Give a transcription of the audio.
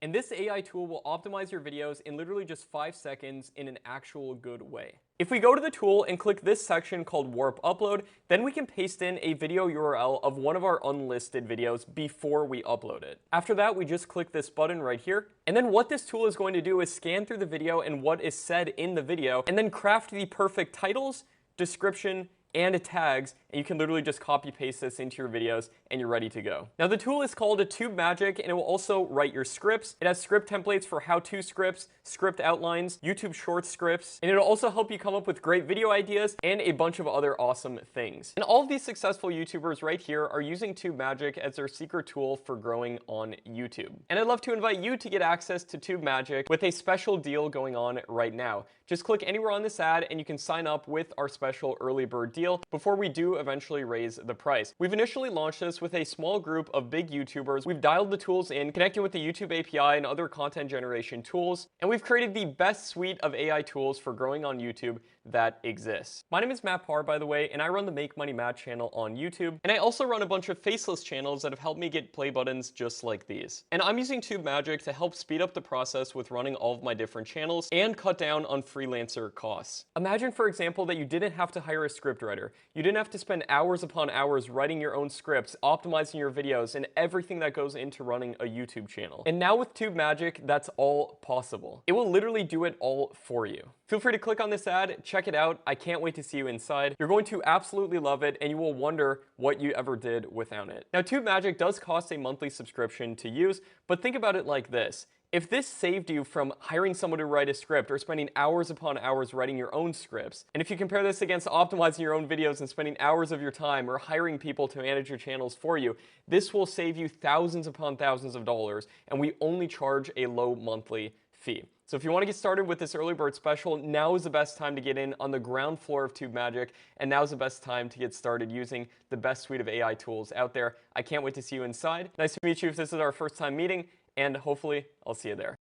And this AI tool will optimize your videos in literally just 5 seconds in an actual good way. If we go to the tool and click this section called Warp Upload, then we can paste in a video URL of one of our unlisted videos before we upload it. After that, we just click this button right here. And then what this tool is going to do is scan through the video and what is said in the video, and then craft the perfect titles, description, and tags, and you can literally just copy paste this into your videos and you're ready to go. Now the tool is called a TubeMagic, and it will also write your scripts. It has script templates for how-to scripts, script outlines, YouTube short scripts, and it'll also help you come up with great video ideas and a bunch of other awesome things. And all of these successful YouTubers right here are using TubeMagic as their secret tool for growing on YouTube. And I'd love to invite you to get access to TubeMagic with a special deal going on right now. Just click anywhere on this ad and you can sign up with our special early bird deal before we do eventually raise the price. We've initially launched this with a small group of big YouTubers. We've dialed the tools in, connecting with the YouTube API and other content generation tools, and we've created the best suite of AI tools for growing on YouTube that exists. My name is Matt Parr, by the way, and I run the Make Money Matt channel on YouTube, and I also run a bunch of faceless channels that have helped me get play buttons just like these. And I'm using TubeMagic to help speed up the process with running all of my different channels and cut down on freelancer costs. Imagine, for example, that you didn't have to hire a scriptwriter. You didn't have to spend hours upon hours writing your own scripts, optimizing your videos, and everything that goes into running a YouTube channel. And now with TubeMagic, that's all possible. It will literally do it all for you. Feel free to click on this ad, check it out. I can't wait to see you inside. You're going to absolutely love it, and you will wonder what you ever did without it. Now, TubeMagic does cost a monthly subscription to use, but think about it like this. If this saved you from hiring someone to write a script or spending hours upon hours writing your own scripts, and if you compare this against optimizing your own videos and spending hours of your time or hiring people to manage your channels for you, this will save you thousands upon thousands of dollars, and we only charge a low monthly fee. So if you want to get started with this early bird special, now is the best time to get in on the ground floor of TubeMagic, and now is the best time to get started using the best suite of AI tools out there. I can't wait to see you inside. Nice to meet you if this is our first time meeting, and hopefully I'll see you there.